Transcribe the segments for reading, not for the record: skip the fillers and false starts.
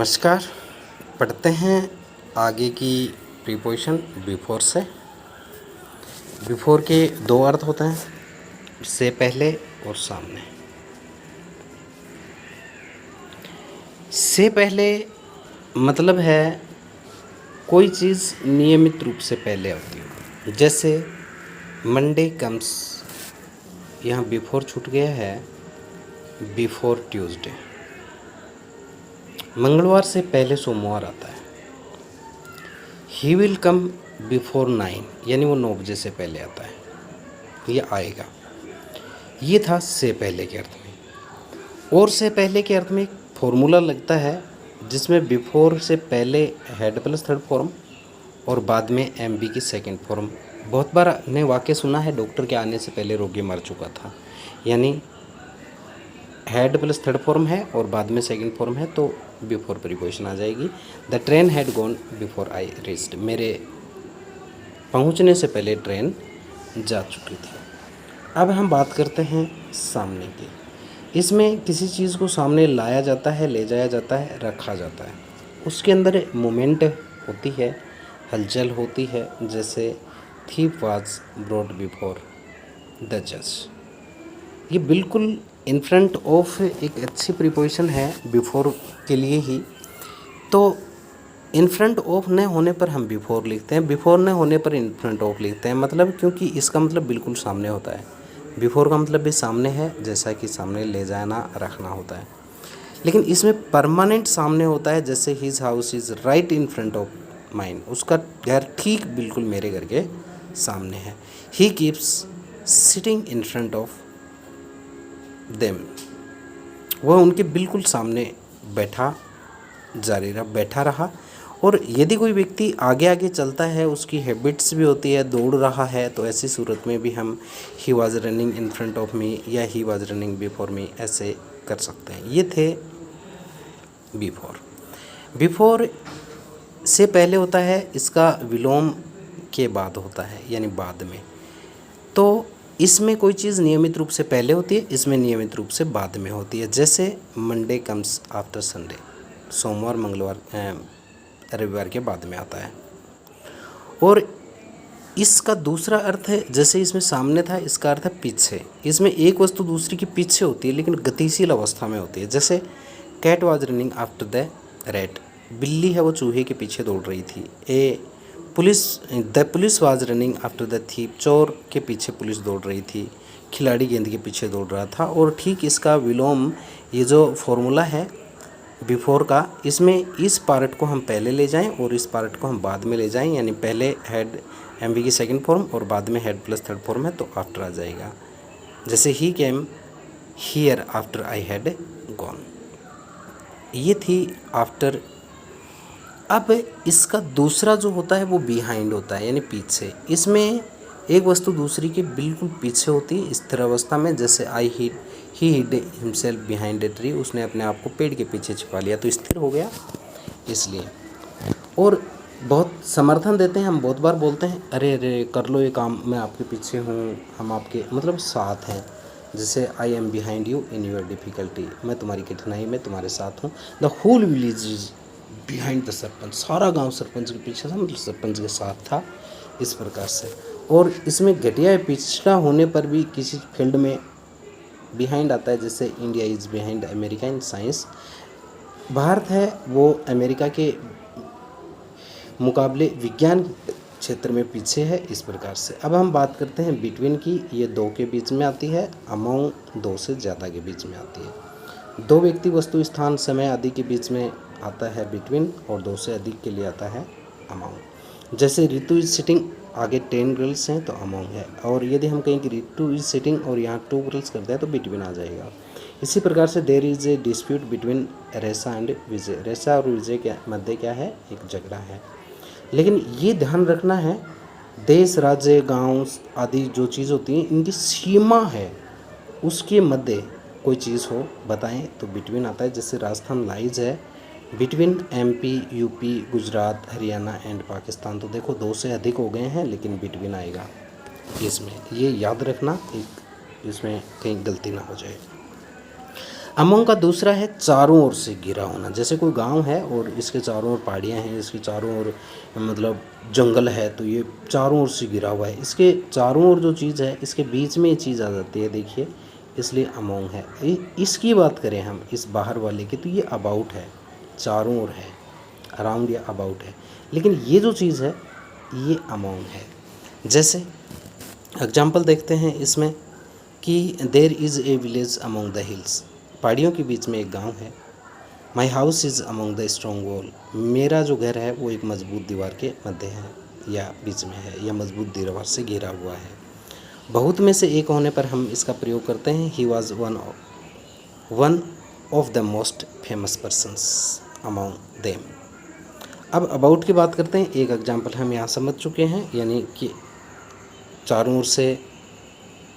नमस्कार। पढ़ते हैं आगे की प्रीपोजिशन बिफोर से। बिफोर के दो अर्थ होते हैं, से पहले और सामने। से पहले मतलब है कोई चीज़ नियमित रूप से पहले होती है। जैसे मंडे कम्स, यहाँ बिफोर छूट गया है, बिफोर ट्यूसडे। मंगलवार से पहले सोमवार आता है। ही विल कम बिफोर 9, यानी वो 9 बजे से पहले आता है, ये आएगा। ये था से पहले के अर्थ में। और से पहले के अर्थ में एक फॉर्मूला लगता है जिसमें बिफोर से पहले हेड प्लस थर्ड फॉर्म और बाद में एम बी की सेकेंड फॉर्म। बहुत बार ने वाक्य सुना है, डॉक्टर के आने से पहले रोगी मर चुका था, यानी हेड प्लस थर्ड फॉर्म है और बाद में सेकंड फॉर्म है तो बिफोर प्रीपोजिशन आ जाएगी। The train had gone before I reached, मेरे पहुंचने से पहले ट्रेन जा चुकी थी। अब हम बात करते हैं सामने की। इसमें किसी चीज़ को सामने लाया जाता है, ले जाया जाता है, रखा जाता है, उसके अंदर मूवमेंट होती है, हलचल होती है। जैसे thief was brought before the जज, ये बिल्कुल इन फ्रंट ऑफ एक अच्छी प्रीपोजिशन है बिफोर के लिए ही। तो इन फ्रंट ऑफ न होने पर हम बिफोर लिखते हैं, बिफोर न होने पर इन फ्रंट ऑफ लिखते हैं, मतलब क्योंकि इसका मतलब बिल्कुल सामने होता है। बिफोर का मतलब भी सामने है, जैसा कि सामने ले जाना रखना होता है। लेकिन इसमें परमानेंट सामने होता है, जैसे his house is right in front of mine, उसका घर ठीक बिल्कुल मेरे घर के सामने है। He keeps sitting in front of them, वह उनके बिल्कुल सामने बैठा रहा। और यदि कोई व्यक्ति आगे आगे चलता है, उसकी हैबिट्स भी होती है, दौड़ रहा है, तो ऐसी सूरत में भी हम he was running in front of me या he was running before me ऐसे कर सकते हैं। ये थे बिफोर। बिफोर से पहले होता है, इसका विलोम के बाद होता है, यानी बाद में। तो इसमें कोई चीज़ नियमित रूप से पहले होती है, इसमें नियमित रूप से बाद में होती है। जैसे मंडे कम्स आफ्टर संडे, सोमवार मंगलवार रविवार के बाद में आता है। और इसका दूसरा अर्थ है, जैसे इसमें सामने था, इसका अर्थ है पीछे। इसमें एक वस्तु दूसरी के पीछे होती है, लेकिन गतिशील अवस्था में होती है। जैसे cat was running after the rat, बिल्ली है वो चूहे के पीछे दौड़ रही थी। The police was running after the thief, चोर के पीछे पुलिस दौड़ रही थी। खिलाड़ी गेंद के पीछे दौड़ रहा था। और ठीक इसका विलोम, ये जो फॉर्मूला है बिफोर का, इसमें इस पार्ट को हम पहले ले जाएं और इस पार्ट को हम बाद में ले जाएं, यानी पहले हेड एम बी की सेकंड फॉर्म और बाद में हेड प्लस थर्ड फॉर्म है तो आफ्टर आ जाएगा। जैसे ही came here after I had gone, ये थी आफ्टर। अब इसका दूसरा जो होता है वो बिहाइंड होता है, यानी पीछे। इसमें एक वस्तु दूसरी के बिल्कुल पीछे होती है स्थिर अवस्था में। जैसे ही hide himself behind a tree, उसने अपने आप को पेड़ के पीछे छिपा लिया, तो स्थिर हो गया इसलिए। और बहुत समर्थन देते हैं, हम बहुत बार बोलते हैं अरे अरे कर लो ये काम, मैं आपके पीछे हूँ, हम आपके मतलब साथ हैं। जैसे I am behind you in your difficulty, मैं तुम्हारी कठिनाई में तुम्हारे साथ हूँ। The whole village is behind the sarpanch, सारा गांव सरपंच के पीछे था, मतलब सरपंच के साथ था, इस प्रकार से। और इसमें घटिया पिछड़ा होने पर भी किसी फील्ड में बिहाइंड आता है। जैसे India is behind America in science, Bharat है वो अमेरिका के मुकाबले विज्ञान क्षेत्र में पीछे है, इस प्रकार से। अब हम बात करते हैं बिटवीन की। ये दो के बीच में आती है, अमंग दो से ज़्यादा के बीच में आती है। दो व्यक्ति, वस्तु, स्थान, समय आदि के बीच में आता है बिटवीन, और दो से अधिक के लिए आता है अमंग। जैसे रितु इज सिटिंग, आगे 10 गर्ल्स हैं तो अमंग है। और यदि हम कहें कि रितु इज सिटिंग और यहाँ 2 गर्ल्स करते हैं तो बिटवीन आ जाएगा। इसी प्रकार से there is a dispute between Resa and Vijay, Resa और विजय के मध्य क्या है, एक झगड़ा है। लेकिन ये ध्यान रखना है, देश, राज्य, गांव आदि जो चीज़ होती है, इनकी सीमा है, उसके मध्य कोई चीज़ हो बताएं तो बिटवीन आता है। जैसे राजस्थान लाइज है between MP, UP, Gujarat, Haryana and Pakistan, तो देखो 2 से अधिक हो गए हैं, लेकिन बिटवीन आएगा इसमें। ये याद रखना, एक इसमें कहीं गलती ना हो जाए। अमोंग का दूसरा है चारों ओर से घिरा होना। जैसे कोई गांव है और इसके चारों ओर पहाड़ियाँ हैं, इसके चारों ओर मतलब जंगल है, तो ये चारों ओर से घिरा हुआ है। इसके चारों ओर जो चीज़ है इसके बीच में ये चीज़ आ जाती है, देखिए, इसलिए अमोंग है। इसकी बात करें हम इस बाहर वाले की, तो ये अबाउट है, चारों ओर है, अराउंड या अबाउट है। लेकिन ये जो चीज़ है ये अमोंग है। जैसे एग्जाम्पल देखते हैं इसमें कि there is a village among the hills, पहाड़ियों के बीच में एक गांव है। My house is among the strong wall, मेरा जो घर है वो एक मजबूत दीवार के मध्य है या बीच में है या मजबूत दीवार से घिरा हुआ है। बहुत में से एक होने पर हम इसका प्रयोग करते हैं। He was one of the most famous persons among them. अब अबाउट की बात करते हैं। एक एग्जाम्पल हम यहाँ समझ चुके हैं, यानी कि चारों ओर से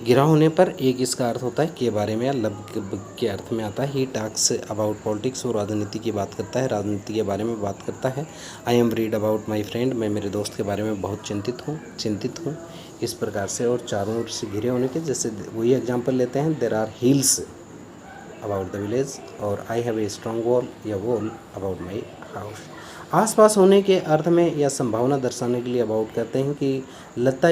घिरा होने पर एक इसका अर्थ होता है के बारे में या लगभग के अर्थ में आता है। ही टॉक्स अबाउट पॉलिटिक्स, और राजनीति की बात करता है, राजनीति के बारे में बात करता है। I am worried about my friend, मैं मेरे दोस्त के बारे में बहुत चिंतित हूँ इस प्रकार से। और चारों ओर से घिरे होने के, जैसे वही एग्जाम्पल लेते हैं, there are hills about the village, और I have a strong wall या वॉल अबाउट माई हाउस। आसपास होने के अर्थ में या संभावना दर्शाने के लिए अबाउट कहते हैं कि Lata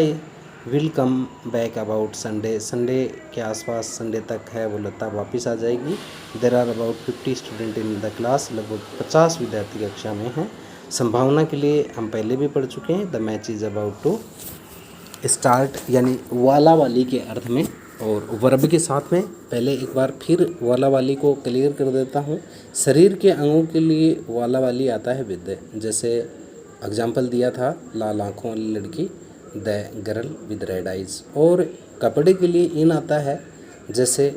will come back about Sunday, Sunday के आसपास, संडे तक है वो लता वापस आ जाएगी। There are about 50 student in the class, लगभग 50 विद्यार्थी कक्षा में हैं। संभावना के लिए हम पहले भी पढ़ चुके हैं। The match is about to start, यानी वाला वाली के अर्थ में, और वर्ब के साथ में। पहले एक बार फिर वाला वाली को क्लियर कर देता हूँ। शरीर के अंगों के लिए वाला वाली आता है विद, जैसे एग्जाम्पल दिया था लाल आँखों वाली लड़की, the girl with red eyes. और कपड़े के लिए इन आता है, जैसे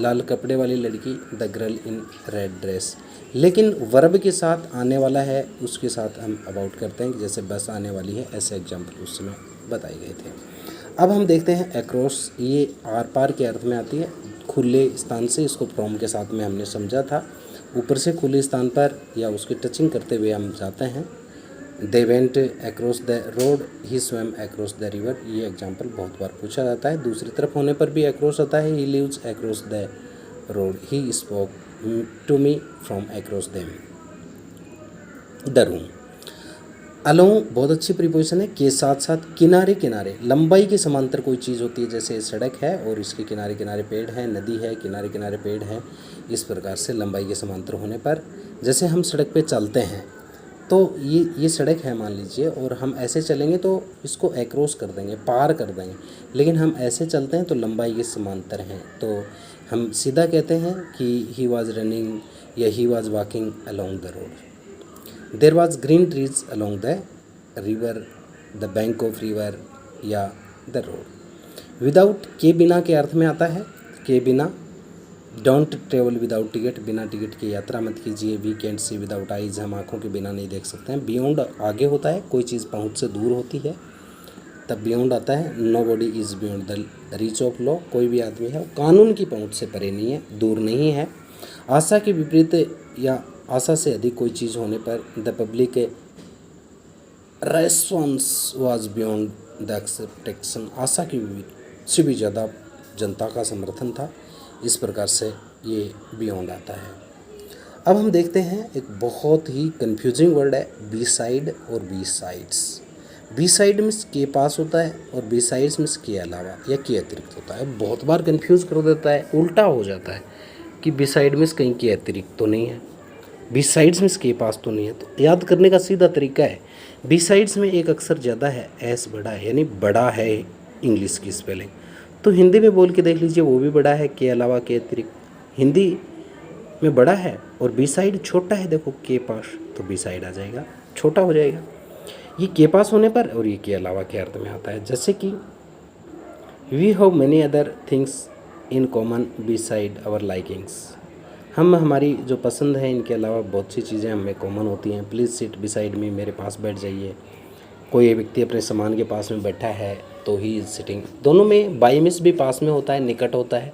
लाल कपड़े वाली लड़की, the girl in red dress. लेकिन वर्ब के साथ आने वाला है उसके साथ हम अबाउट करते हैं, जैसे बस आने वाली है, ऐसे एग्जाम्पल उस समय बताए गए थे। अब हम देखते हैं अक्रॉस, ये आर पार के अर्थ में आती है, खुले स्थान से। इसको फ्रॉम के साथ में हमने समझा था, ऊपर से खुले स्थान पर या उसकी टचिंग करते हुए हम जाते हैं। They went across the road, he swum across the river, ये एग्जाम्पल बहुत बार पूछा जाता है। दूसरी तरफ होने पर भी अक्रॉस आता है। He lives across the road, he spoke to me from across the room. Along बहुत अच्छी प्रीपोजिशन है, के साथ साथ किनारे किनारे, लंबाई के समांतर कोई चीज़ होती है, जैसे सड़क है और इसके किनारे किनारे पेड़ है, नदी है, किनारे किनारे पेड़ है, इस प्रकार से लंबाई के समांतर होने पर, जैसे हम सड़क पे चलते हैं तो ये सड़क है मान लीजिए, और हम ऐसे चलेंगे तो इसको एक्रॉस कर देंगे, पार कर देंगे। लेकिन हम ऐसे चलते हैं तो लंबाई के समांतर हैं, तो हम सीधा कहते हैं कि ही वॉज रनिंग या he was walking along the road. There was green trees along the river, the bank of river या द रोड। विदाउट के बिना के अर्थ में आता है, के बिना। डोंट ट्रेवल विदाउट टिकट, बिना टिकट की यात्रा मत कीजिए। We can't see without eyes, हम आँखों के बिना नहीं देख सकते हैं। बियॉन्ड आगे होता है, कोई चीज़ पहुँच से दूर होती है तब बियॉन्ड आता है। Nobody is beyond the reach of law, कोई भी आदमी है कानून की पहुँच से परे नहीं है, दूर नहीं है। आशा के विपरीत या आशा से अधिक कोई चीज़ होने पर, the public response was beyond the expectation, आशा की से भी ज़्यादा जनता का समर्थन था, इस प्रकार से ये बियॉन्ड आता है। अब हम देखते हैं एक बहुत ही कंफ्यूजिंग वर्ड है बी साइड और besides. Beside means के पास होता है और बी साइड्स मीन्स के अलावा या के अतिरिक्त होता है। बहुत बार कंफ्यूज कर देता है, उल्टा हो जाता है कि बी साइड मीन्स कहीं के अतिरिक्त तो नहीं है, बी साइड्स मीन्स के पास तो नहीं है। तो याद करने का सीधा तरीका है, बी साइड्स में एक अक्षर ज़्यादा है, एस बड़ा है, यानी बड़ा है इंग्लिश की स्पेलिंग। तो हिंदी में बोल के देख लीजिए, वो भी बड़ा है, के अलावा के अतिरिक्त। हिंदी में बड़ा है और बी साइड छोटा है, देखो के पास, तो बी साइड आ जाएगा, छोटा हो जाएगा। ये के पास होने पर और ये के अलावा के अर्थ में आता है। जैसे कि we have many other things in common besides our likings, हम हमारी जो पसंद है इनके अलावा बहुत सी चीज़ें हमें कॉमन होती हैं। प्लीज़ सिट बिसाइड मी, मेरे पास बैठ जाइए। कोई व्यक्ति अपने सामान के पास में बैठा है तो ही इज़ सिटिंग, दोनों में बाई मिस भी पास में होता है, निकट होता है,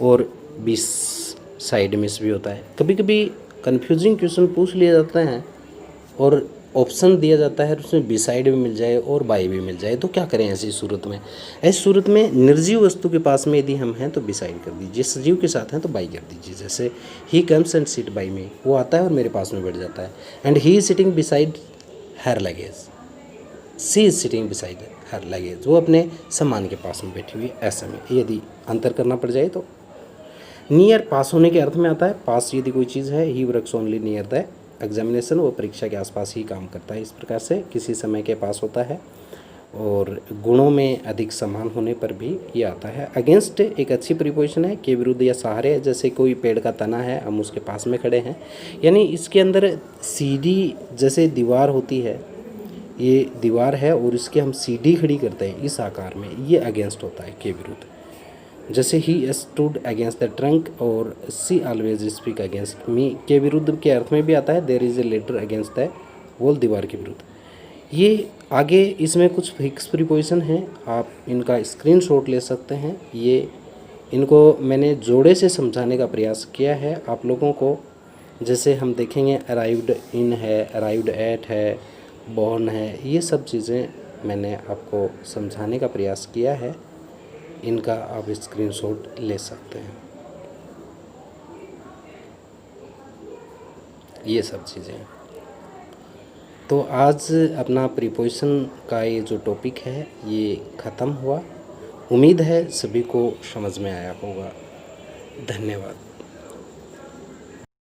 और बी साइड मिस भी होता है। कभी कभी कन्फ्यूजिंग क्वेश्चन पूछ लिए जाते हैं और ऑप्शन दिया जाता है उसमें बिसाइड भी मिल जाए और बाई भी मिल जाए, तो क्या करें ऐसी सूरत में? ऐसी सूरत में निर्जीव वस्तु के पास में यदि हम हैं तो बिसाइड कर दीजिए, सजीव के साथ हैं तो बाई कर दीजिए। जैसे ही comes and sit by me, वो आता है और मेरे पास में बैठ जाता है। And he is sitting beside her luggage, she is sitting beside her luggage, वो अपने सामान के पास में बैठी हुई है। ऐसे में यदि अंतर करना पड़ जाए तो नियर पास होने के अर्थ में आता है। पास यदि कोई चीज़ है, he works only near the examination, वो परीक्षा के आसपास ही काम करता है। इस प्रकार से किसी समय के पास होता है। और गुणों में अधिक समान होने पर भी ये आता है। अगेंस्ट एक अच्छी प्रीपोजिशन है, के विरुद्ध या सहारे। जैसे कोई पेड़ का तना है, हम उसके पास में खड़े हैं, यानी इसके अंदर सीढ़ी जैसे दीवार होती है, ये दीवार है और इसके हम सीढ़ी खड़ी करते हैं इस आकार में, ये अगेंस्ट होता है के विरुद्ध। जैसे he stood against the trunk और she always speak against me, के विरुद्ध के अर्थ में भी आता है। There is a letter against the wall, दीवार के विरुद्ध। ये आगे इसमें कुछ फिक्स प्रीपोजिशन हैं, आप इनका स्क्रीनशॉट ले सकते हैं। ये इनको मैंने जोड़े से समझाने का प्रयास किया है आप लोगों को। जैसे हम देखेंगे अराइव्ड इन है, अराइव्ड एट है, बॉर्न है, ये सब चीज़ें मैंने आपको समझाने का प्रयास किया है। इनका आप स्क्रीनशॉट ले सकते हैं। ये सब चीज़ें। तो आज अपना प्रीपोजिशन का ये जो टॉपिक है ये ख़त्म हुआ। उम्मीद है सभी को समझ में आया होगा। धन्यवाद।